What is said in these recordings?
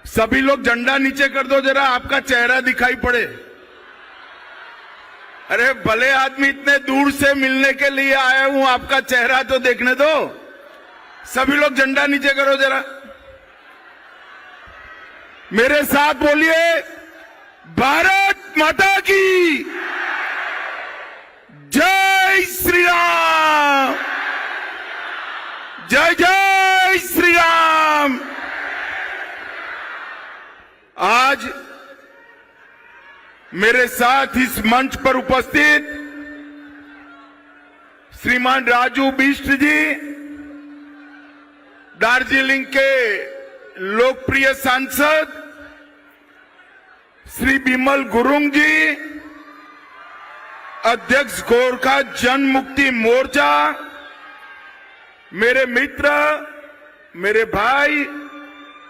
सभी लोग झंडा नीचे कर दो जरा, आपका चेहरा दिखाई पड़े। अरे भले आदमी इतने दूर से मिलने के लिए आया हूं, आपका चेहरा तो देखने दो। सभी लोग झंडा नीचे करो जरा, मेरे साथ बोलिए, भारत माता की जय श्री राम, जय जय श्री राम। आज मेरे साथ इस मंच पर उपस्थित श्रीमान राजू बिष्ट जी, दार्जिलिंग के लोकप्रिय सांसद श्री बिमल गुरुंग जी, अध्यक्ष गोरखा जन मुक्ति मोर्चा, मेरे मित्र, मेरे भाई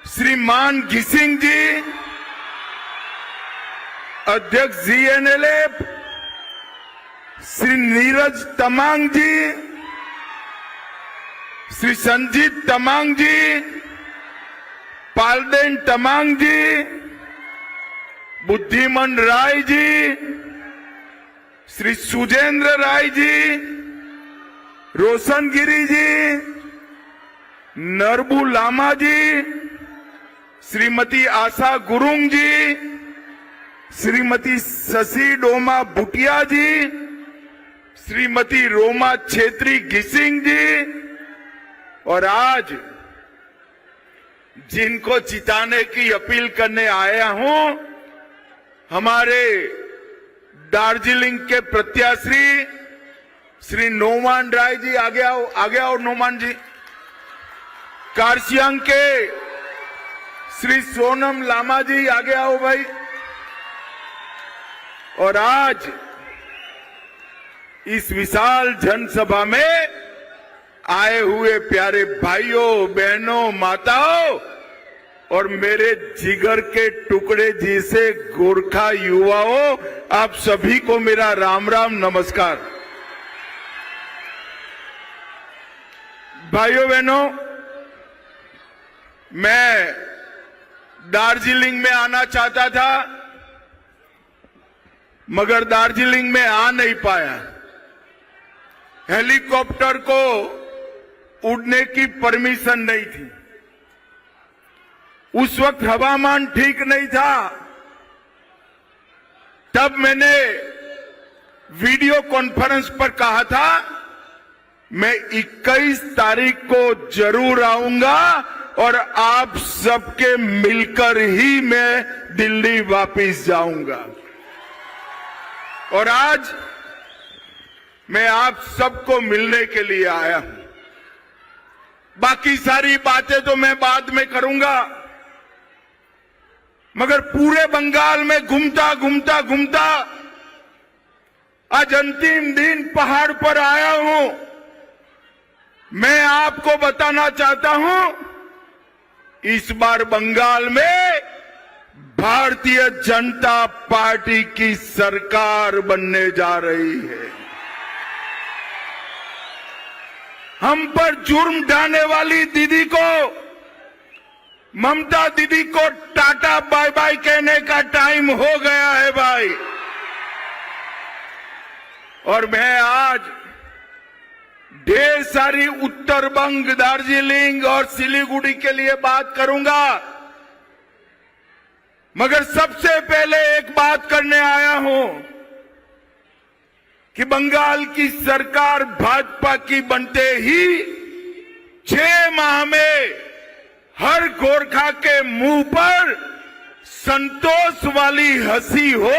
श्रीमान घिसिंग जी, अध्यक्ष जीएनएलएफ श्री नीरज तमांग जी, श्री संजीत तमांग जी, पालदेन तमांग जी, बुद्धिमन राय जी, श्री सुजेंद्र राय जी, रोशनगिरी जी, नरबू लामा जी, श्रीमती आशा गुरुंग जी, श्रीमती शशि डोमा भुटिया जी, श्रीमती रोमा छेत्री घिसिंग जी, और आज जिनको जिताने की अपील करने आया हूं, हमारे दार्जिलिंग के प्रत्याशी श्री नोमान राय जी, आगे आओ नोमान जी। कार्शियांग के श्री सोनम लामा जी, आगे आओ भाई। और आज इस विशाल जनसभा में आए हुए प्यारे भाइयों, बहनों, माताओं और मेरे जिगर के टुकड़े जिसे गोरखा युवाओं, आप सभी को मेरा राम राम नमस्कार। भाइयों बहनों, मैं दार्जिलिंग में आना चाहता था मगर दार्जिलिंग में आ नहीं पाया। हेलीकॉप्टर को उड़ने की परमिशन नहीं थी, उस वक्त हवामान ठीक नहीं था। तब मैंने वीडियो कॉन्फ्रेंस पर कहा था मैं 21 तारीख को जरूर आऊंगा और आप सबके मिलकर ही मैं दिल्ली वापस जाऊंगा। और आज मैं आप सबको मिलने के लिए आया हूं। बाकी सारी बातें तो मैं बाद में करूंगा, मगर पूरे बंगाल में घूमता आज अंतिम दिन पहाड़ पर आया हूं। मैं आपको बताना चाहता हूं, इस बार बंगाल में भारतीय जनता पार्टी की सरकार बनने जा रही है। हम पर जुर्म ढाने वाली दीदी को, ममता दीदी को टाटा बाय बाय कहने का टाइम हो गया है भाई। और मैं आज ढेर सारी उत्तर बंग, दार्जिलिंग और सिलीगुड़ी के लिए बात करूंगा, मगर सबसे पहले एक बात करने आया हूं कि बंगाल की सरकार भाजपा की बनते ही 6 माह में हर गोरखा के मुंह पर संतोष वाली हंसी हो,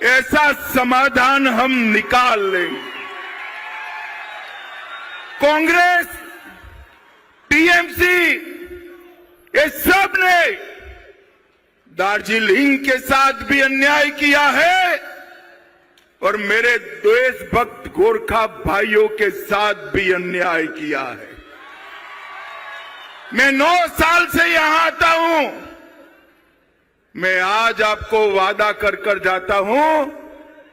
ऐसा समाधान हम निकाल लेंगे। कांग्रेस, टीएमसी, ये सब ने दार्जिलिंग के साथ भी अन्याय किया है और मेरे देशभक्त गोरखा भाइयों के साथ भी अन्याय किया है। मैं 9 साल से यहां आता हूं। मैं आज आपको वादा कर कर जाता हूं,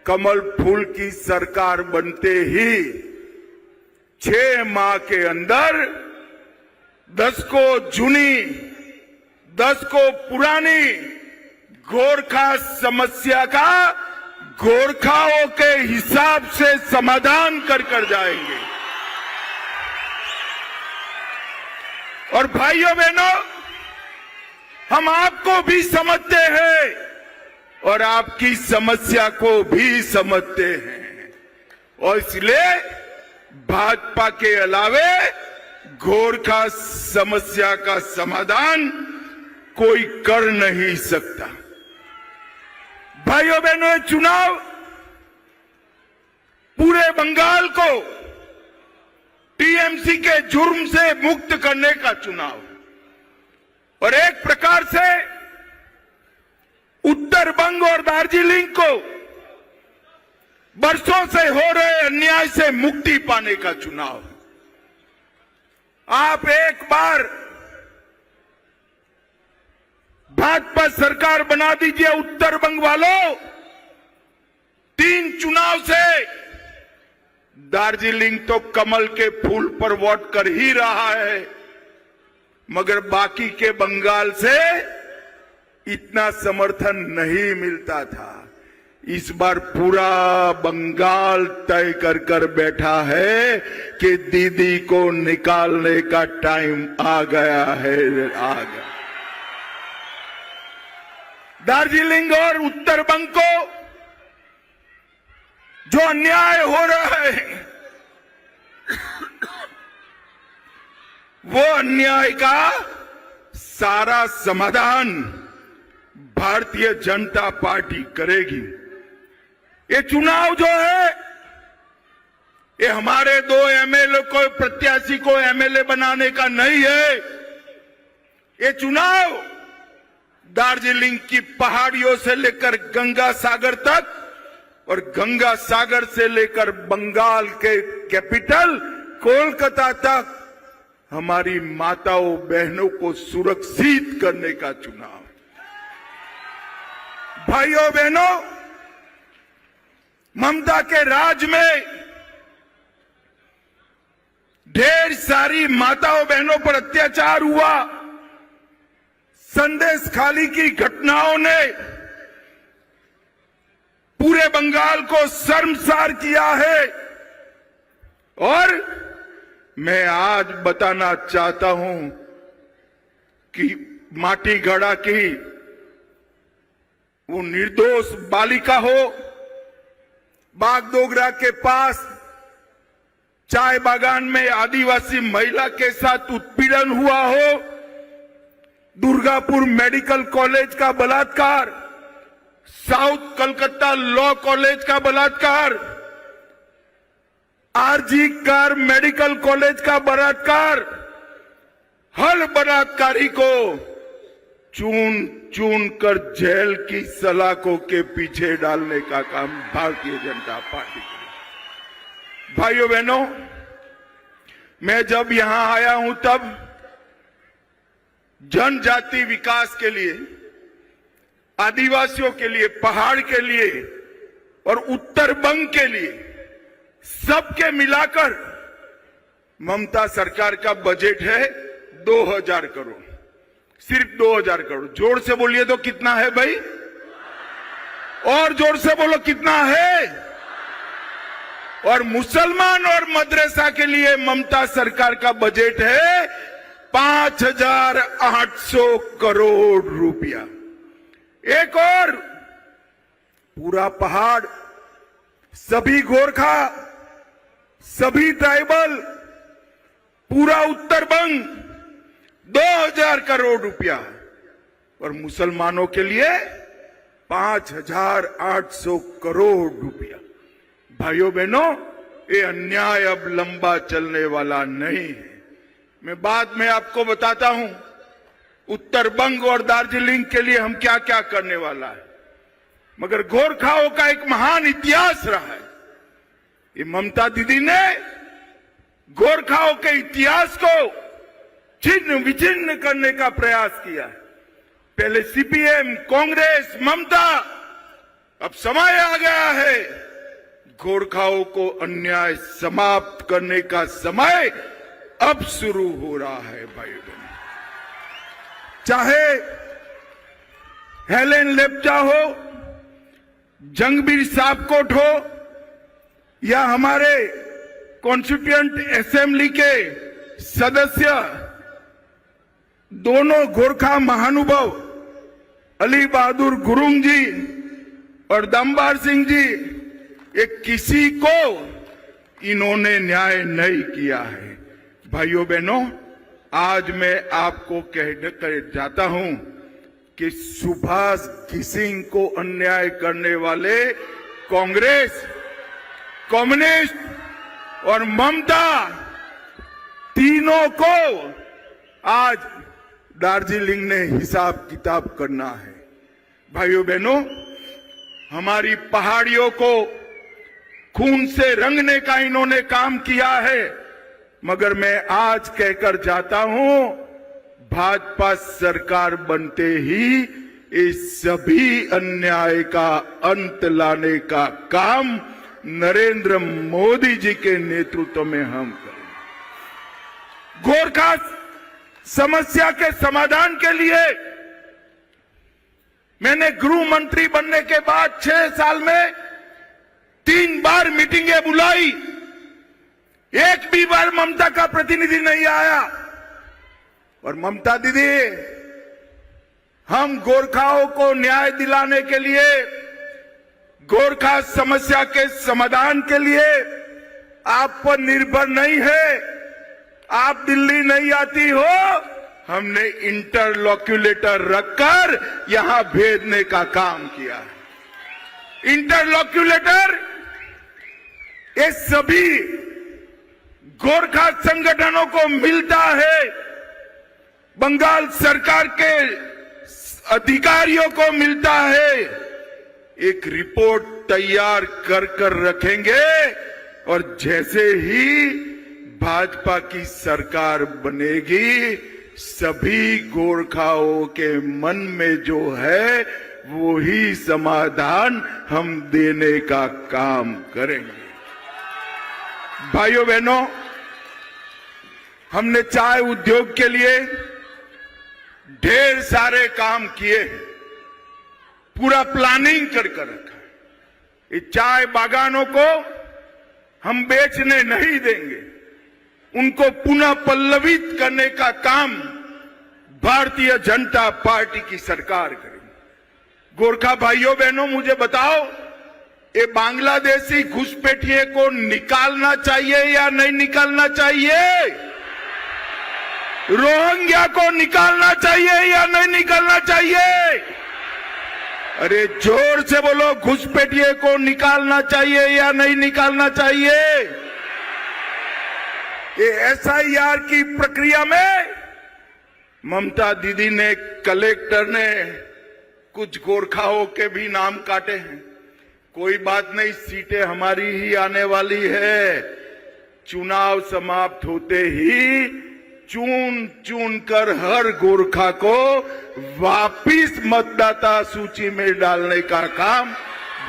कमल फूल की सरकार बनते ही 6 माह के अंदर 10 को जूनी दशकों पुरानी गोरखा समस्या का गोरखाओं के हिसाब से समाधान कर जाएंगे। और भाइयों बहनों, हम आपको भी समझते हैं और आपकी समस्या को भी समझते हैं, और इसलिए भाजपा के अलावे गोरखा समस्या का समाधान कोई कर नहीं सकता। भाइयों बहनों, ये चुनाव पूरे बंगाल को टीएमसी के जुर्म से मुक्त करने का चुनाव, और एक प्रकार से उत्तर बंग और दार्जिलिंग को बरसों से हो रहे अन्याय से मुक्ति पाने का चुनाव। आप एक बार भाजपा सरकार बना दीजिए उत्तर बंग वालों। 3 चुनाव से दार्जिलिंग तो कमल के फूल पर वोट कर ही रहा है, मगर बाकी के बंगाल से इतना समर्थन नहीं मिलता था। इस बार पूरा बंगाल तय कर बैठा है कि दीदी को निकालने का टाइम आ गया है, आ गया। दार्जिलिंग और उत्तर बंग को जो अन्याय हो रहा है, वो अन्याय का सारा समाधान भारतीय जनता पार्टी करेगी। ये चुनाव जो है, ये हमारे 2 एमएलए को प्रत्याशी को एमएलए बनाने का नहीं है। ये चुनाव दार्जिलिंग की पहाड़ियों से लेकर गंगा सागर तक और गंगा सागर से लेकर बंगाल के कैपिटल कोलकाता तक हमारी माताओं बहनों को सुरक्षित करने का चुनाव। भाइयों बहनों, ममता के राज में ढेर सारी माताओं बहनों पर अत्याचार हुआ। संदेश खाली की घटनाओं ने पूरे बंगाल को शर्मसार किया है, और मैं आज बताना चाहता हूं कि माटीगढ़ा की वो निर्दोष बालिका हो, बागडोगरा के पास चाय बागान में आदिवासी महिला के साथ उत्पीड़न हुआ हो, दुर्गापुर मेडिकल कॉलेज का बलात्कार, साउथ कलकत्ता लॉ कॉलेज का बलात्कार, आरजी कार मेडिकल कॉलेज का बलात्कार, हर बलात्कारी को चून चून कर जेल की सलाखों के पीछे डालने का काम भारतीय जनता पार्टी करेगी। भाइयों बहनों, मैं जब यहां आया हूं तब जनजाति विकास के लिए, आदिवासियों के लिए, पहाड़ के लिए और उत्तर बंग के लिए सबके मिलाकर ममता सरकार का बजट है 2000 करोड़, सिर्फ 2000 करोड़। जोर से बोलिए तो कितना है भाई? और जोर से बोलो कितना है? और मुसलमान और मदरसा के लिए ममता सरकार का बजट है 5800 करोड़ रुपया। एक और पूरा पहाड़, सभी गोरखा, सभी ट्राइबल, पूरा उत्तर बंग 2000 करोड़ रुपया, और मुसलमानों के लिए 5800 करोड़ रुपया। भाइयों बहनों, ये अन्याय अब लंबा चलने वाला नहीं है। मैं बाद में आपको बताता हूं उत्तर बंग और दार्जिलिंग के लिए हम क्या क्या करने वाला है, मगर गोरखाओं का एक महान इतिहास रहा है। ये ममता दीदी ने गोरखाओं के इतिहास को छिन्न विच्छिन्न करने का प्रयास किया है। पहले सीपीएम, कांग्रेस, ममता, अब समय आ गया है गोरखाओं को अन्याय समाप्त करने का समय अब शुरू हो रहा है। भाइयों बहनों, चाहे हेलेन लेप्चा हो, जंगबीर साबकोट हो, या हमारे कॉन्स्टिट्यूएंट असेंबली के सदस्य, दोनों गोरखा महानुभाव अली बहादुर गुरुंग जी और दमबार सिंह जी, ये किसी को इन्होंने न्याय नहीं किया है। भाइयों बहनों, आज मैं आपको कहकर जाता हूं कि सुभाष घिसिंग को अन्याय करने वाले कांग्रेस, कम्युनिस्ट और ममता, तीनों को आज दार्जिलिंग ने हिसाब किताब करना है। भाइयों बहनों, हमारी पहाड़ियों को खून से रंगने का इन्होंने काम किया है, मगर मैं आज कहकर जाता हूं, भाजपा सरकार बनते ही इस सभी अन्याय का अंत लाने का काम नरेंद्र मोदी जी के नेतृत्व में हम करेंगे। गोरखा समस्या के समाधान के लिए मैंने गृह मंत्री बनने के बाद 6 साल में 3 बार मीटिंगें बुलाई, एक भी बार ममता का प्रतिनिधि नहीं आया। और ममता दीदी, हम गोरखाओं को न्याय दिलाने के लिए, गोरखा समस्या के समाधान के लिए आप पर निर्भर नहीं है। आप दिल्ली नहीं आती हो, हमने इंटरलॉक्यूलेटर रखकर यहां भेजने का काम किया है। इंटरलॉक्यूलेटर ये सभी गोरखा संगठनों को मिलता है, बंगाल सरकार के अधिकारियों को मिलता है। एक रिपोर्ट तैयार कर रखेंगे और जैसे ही भाजपा की सरकार बनेगी, सभी गोरखाओं के मन में जो है वो ही समाधान हम देने का काम करेंगे। भाइयों बहनों, हमने चाय उद्योग के लिए ढेर सारे काम किए, पूरा प्लानिंग कर रखा है। इस चाय बागानों को हम बेचने नहीं देंगे, उनको पुनः पल्लवित करने का काम भारतीय जनता पार्टी की सरकार करेगी। गोरखा भाइयों बहनों, मुझे बताओ, ये बांग्लादेशी घुसपैठिए को निकालना चाहिए या नहीं निकालना चाहिए? रोहिंग्या को निकालना चाहिए या नहीं निकालना चाहिए? अरे जोर से बोलो, घुसपैठिए को निकालना चाहिए या नहीं निकालना चाहिए? ये एसआईआर की प्रक्रिया में ममता दीदी ने, कलेक्टर ने कुछ गोरखाओं के भी नाम काटे हैं। कोई बात नहीं, सीटें हमारी ही आने वाली है। चुनाव समाप्त होते ही चुन चुन कर हर गोरखा को वापिस मतदाता सूची में डालने का काम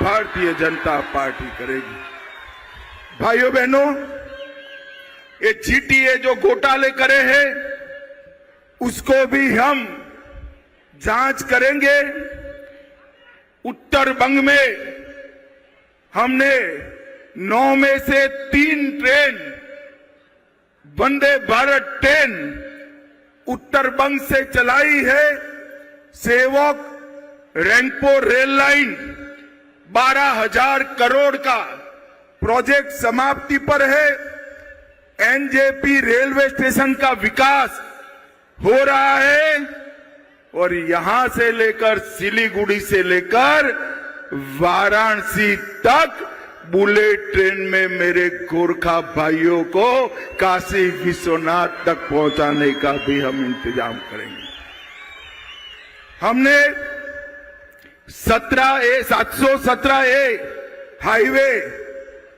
भारतीय जनता पार्टी करेगी। भाइयों बहनों, ये जीटीए जो घोटाले करे हैं, उसको भी हम जांच करेंगे। उत्तर बंग में हमने 9 में से 3 ट्रेन, वंदे भारत ट्रेन उत्तर बंग से चलाई है। सेवक रैंगपो रेल लाइन 12,000 करोड़ का प्रोजेक्ट समाप्ति पर है। एनजेपी रेलवे स्टेशन का विकास हो रहा है और यहां से लेकर सिलीगुड़ी से लेकर वाराणसी तक बुलेट ट्रेन में मेरे गोरखा भाइयों को काशी विश्वनाथ तक पहुंचाने का भी हम इंतजाम करेंगे। हमने 717A हाईवे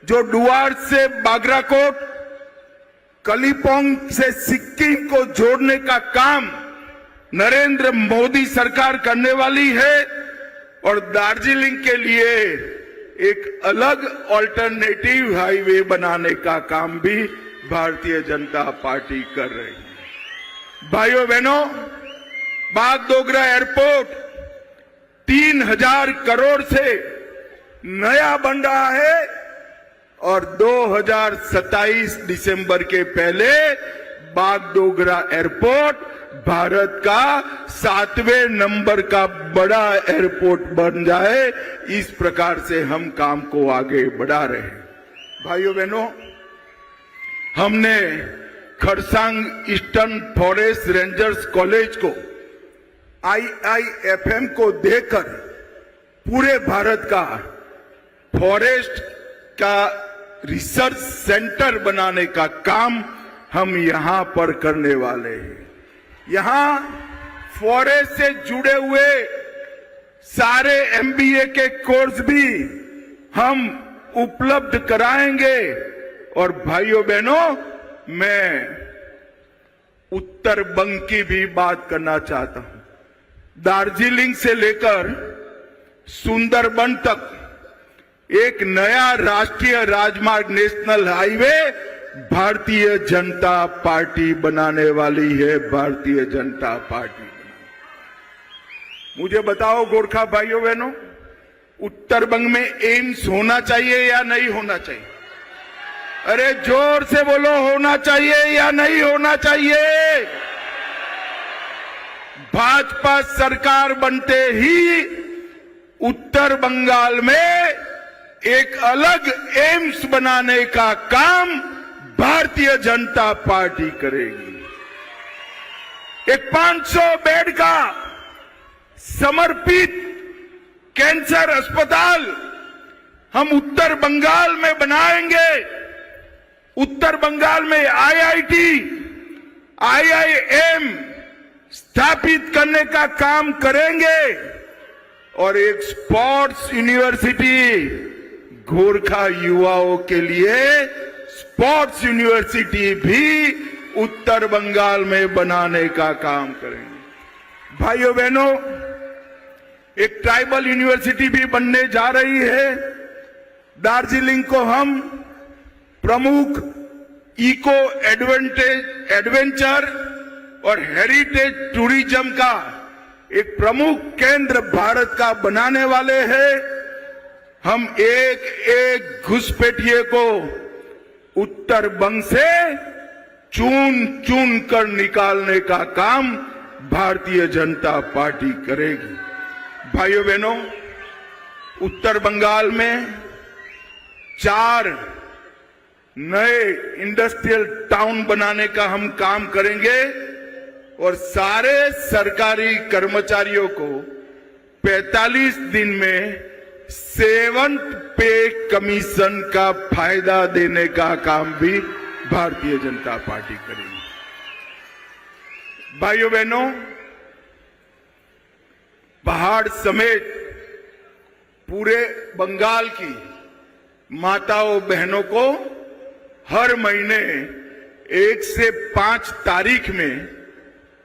जो डुआर्स से बागराकोट, कलिपोंग से सिक्किम को जोड़ने का काम नरेंद्र मोदी सरकार करने वाली है और दार्जिलिंग के लिए एक अलग ऑल्टरनेटिव हाईवे बनाने का काम भी भारतीय जनता पार्टी कर रही है। भाइयों बहनों, बागडोगरा एयरपोर्ट 3000 करोड़ से नया बन रहा है और 2027 दिसंबर के पहले बागडोगरा एयरपोर्ट भारत का 7वें नंबर का बड़ा एयरपोर्ट बन जाए, इस प्रकार से हम काम को आगे बढ़ा रहे हैं। भाइयों बहनों, हमने Kharsang eastern forest rangers college को IIFM को देकर पूरे भारत का फॉरेस्ट का रिसर्च सेंटर बनाने का काम हम यहां पर करने वाले हैं। यहां फॉरेस्ट से जुड़े हुए सारे MBA के कोर्स भी हम उपलब्ध कराएंगे। और भाइयों बहनों, मैं उत्तर बंग की भी बात करना चाहता हूं। दार्जिलिंग से लेकर सुंदरबन तक एक नया राष्ट्रीय राजमार्ग national highway Bharatiya Janata party बनाने वाली है। भारतीय जनता पार्टी मुझे बताओ गोरखा भाइयों बहनों, उत्तर बंग में एम्स होना चाहिए या नहीं होना चाहिए? अरे जोर से बोलो, होना चाहिए या नहीं होना चाहिए? भाजपा सरकार बनते ही उत्तर बंगाल में एक अलग एम्स बनाने का काम भारतीय जनता पार्टी करेगी। एक 500 बेड का समर्पित कैंसर अस्पताल हम उत्तर बंगाल में बनाएंगे। उत्तर बंगाल में IIT, IIM स्थापित करने का काम करेंगे और एक स्पोर्ट्स यूनिवर्सिटी गोरखा युवाओं के लिए स्पोर्ट्स यूनिवर्सिटी भी उत्तर बंगाल में बनाने का काम करेंगे। भाइयों बहनों, एक ट्राइबल यूनिवर्सिटी भी बनने जा रही है। दार्जिलिंग को हम प्रमुख इको एडवेंचर और हेरिटेज टूरिज्म का एक प्रमुख केंद्र भारत का बनाने वाले हैं। हम एक एक घुसपैठिए को उत्तर बंग से चुन चुन कर निकालने का काम भारतीय जनता पार्टी करेगी। भाइयों बहनों, उत्तर बंगाल में 4 नए इंडस्ट्रियल टाउन बनाने का हम काम करेंगे और सारे सरकारी कर्मचारियों को 45 दिन में 7th पे कमीशन का फायदा देने का काम भी भारतीय जनता पार्टी करेगी। भाइयों बहनों, पहाड़ समेत पूरे बंगाल की माताओं बहनों को हर महीने 1 से 5 तारीख में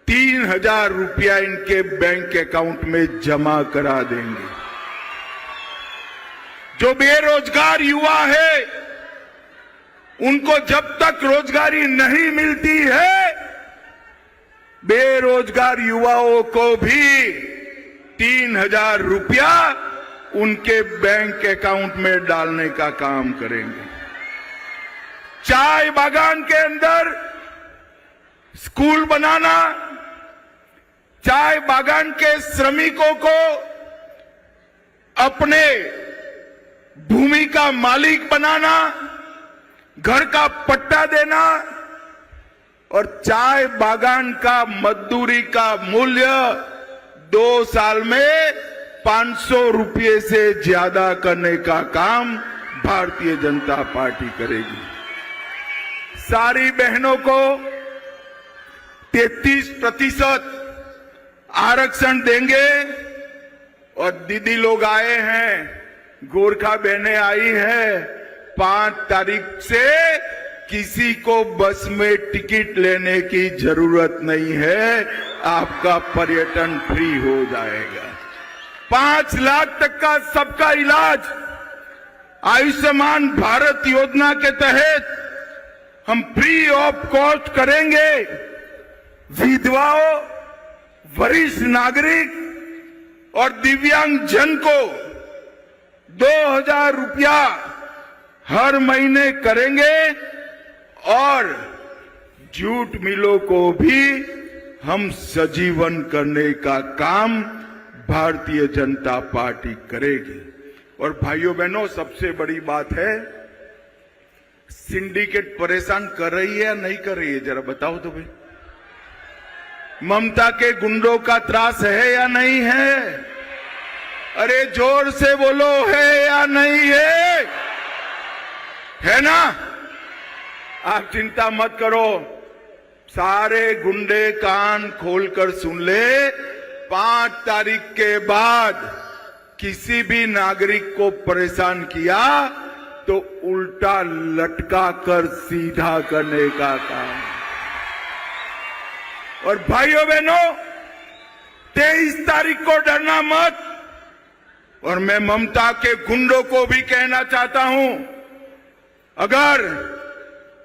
3000 रुपया इनके बैंक अकाउंट में जमा करा देंगे। जो बेरोजगार युवा है, उनको जब तक रोजगारी नहीं मिलती है, बेरोजगार युवाओं को भी 3000 रुपया उनके बैंक अकाउंट में डालने का काम करेंगे। चाय बागान के अंदर स्कूल बनाना, चाय बागान के श्रमिकों को अपने भूमि का मालिक बनाना, घर का पट्टा देना और चाय बागान का मजदूरी का मूल्य 2 साल में 500 रुपये से ज्यादा करने का काम भारतीय जनता पार्टी करेगी। सारी बहनों को 33% आरक्षण देंगे और दीदी लोग आए हैं, गोरखा बहनें आई है। 5 तारीख से किसी को बस में टिकट लेने की जरूरत नहीं है, आपका पर्यटन फ्री हो जाएगा। 5 लाख तक का सबका इलाज आयुष्मान भारत योजना के तहत हम फ्री ऑफ कॉस्ट करेंगे। विधवाओं वरिष्ठ नागरिक और दिव्यांग जन को 2,000 रुपया हर महीने करेंगे और जूट मिलों को भी हम सजीवन करने का काम भारतीय जनता पार्टी करेगी। और भाइयों बहनों, सबसे बड़ी बात है, सिंडिकेट परेशान कर रही है या नहीं कर रही है, जरा बताओ तो भाई। ममता के गुंडों का त्रास है या नहीं है? अरे जोर से बोलो, है या नहीं है? है ना? आप चिंता मत करो, सारे गुंडे कान खोलकर सुन ले। 5 तारीख के बाद किसी भी नागरिक को परेशान किया तो उल्टा लटका कर सीधा करने का काम। और भाइयों बहनों, 23 तारीख को डरना मत। और मैं ममता के गुंडों को भी कहना चाहता हूं, अगर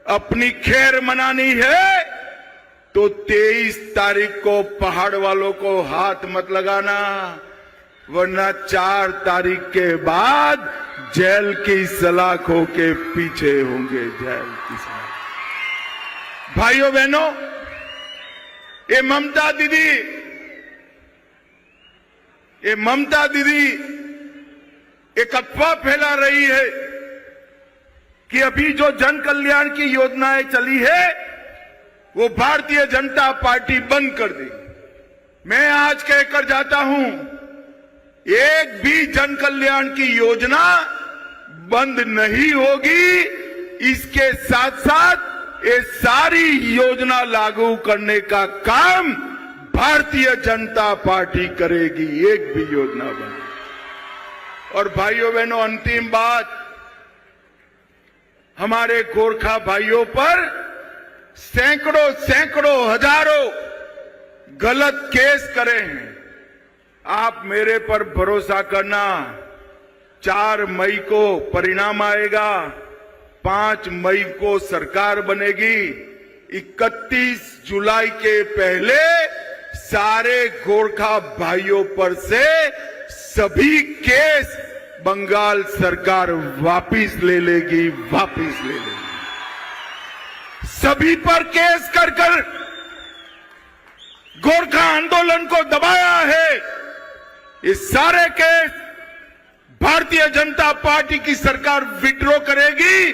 अपनी खैर मनानी है तो 23 तारीख को पहाड़ वालों को हाथ मत लगाना, वरना 4 तारीख के बाद जेल की सलाखों के पीछे होंगे। जेल की सलाख। भाइयों बहनों, ये ममता दीदी एक अफवाह फैला रही है कि अभी जो जन कल्याण की योजनाएं चली है वो भारतीय जनता पार्टी बंद कर दी। मैं आज कहकर जाता हूं, एक भी जन कल्याण की योजना बंद नहीं होगी। इसके साथ साथ ये सारी योजना लागू करने का काम भारतीय जनता पार्टी करेगी, एक भी योजना बंद। और भाइयों बहनों, अंतिम बात, हमारे गोरखा भाइयों पर सैकड़ों हजारों गलत केस करे हैं। आप मेरे पर भरोसा करना, 4 मई को परिणाम आएगा, 5 मई को सरकार बनेगी। 31 जुलाई के पहले सारे गोरखा भाइयों पर से सभी केस बंगाल सरकार वापिस ले लेगी। सभी पर केस कर गोरखा आंदोलन को दबाया है। ये सारे केस भारतीय जनता पार्टी की सरकार विड्रॉ करेगी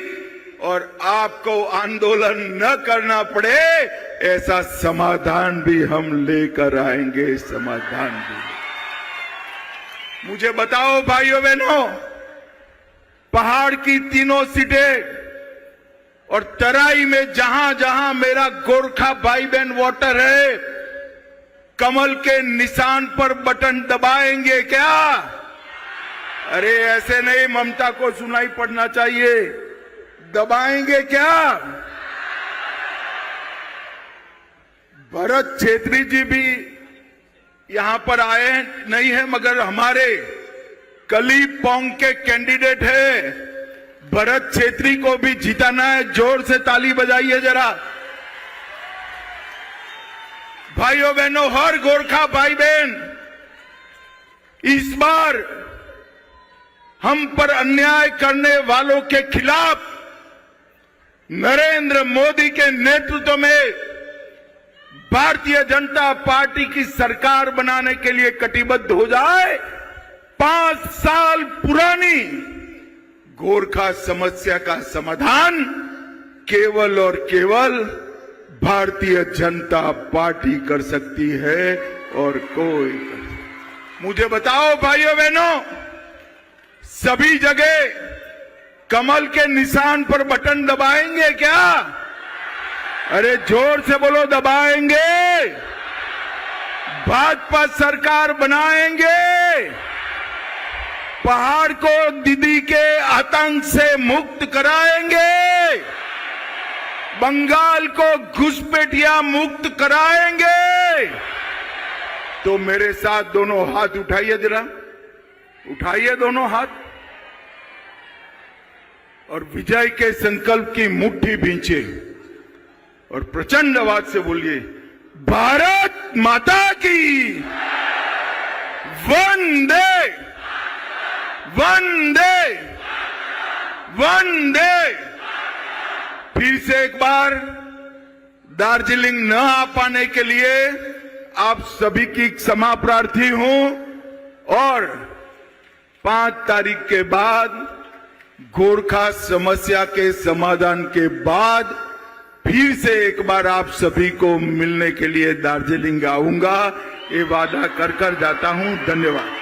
और आपको आंदोलन न करना पड़े, ऐसा समाधान भी हम लेकर आएंगे। समाधान भी। मुझे बताओ भाइयों बहनों, पहाड़ की 3 सीटें और तराई में जहां जहां मेरा गोरखा भाई बहन वोटर है, कमल के निशान पर बटन दबाएंगे क्या? अरे ऐसे नहीं, ममता को सुनाई पड़ना चाहिए। दबाएंगे क्या? भरत छेत्री जी भी यहां पर आए नहीं है, मगर हमारे कलीपोंग के कैंडिडेट है। भरत छेत्री को भी जिताना है। जोर से ताली बजाइए जरा। भाइयों बहनों, हर गोरखा भाई बहन, इस बार हम पर अन्याय करने वालों के खिलाफ नरेंद्र मोदी के नेतृत्व में भारतीय जनता पार्टी की सरकार बनाने के लिए कटिबद्ध हो जाए। 5 साल पुरानी गोरखा समस्या का समाधान केवल और केवल भारतीय जनता पार्टी कर सकती है और कोई कर सकती। मुझे बताओ भाइयों बहनों, सभी जगह कमल के निशान पर बटन दबाएंगे क्या? अरे जोर से बोलो, दबाएंगे। भाजपा सरकार बनाएंगे। पहाड़ को दीदी के आतंक से मुक्त कराएंगे। बंगाल को घुसपैठिया मुक्त कराएंगे। तो मेरे साथ दोनों हाथ उठाइए जरा, उठाइए दोनों हाथ और विजय के संकल्प की मुट्ठी भींचे और प्रचंड आवाज से बोलिए, भारत माता की। वंदे वंदे वंदे। फिर से एक बार दार्जिलिंग न आ पाने के लिए आप सभी की क्षमा प्रार्थी हूं और 5 तारीख के बाद गोरखा समस्या के समाधान के बाद फिर से एक बार आप सभी को मिलने के लिए दार्जिलिंग आऊंगा, ये वादा कर जाता हूं। धन्यवाद।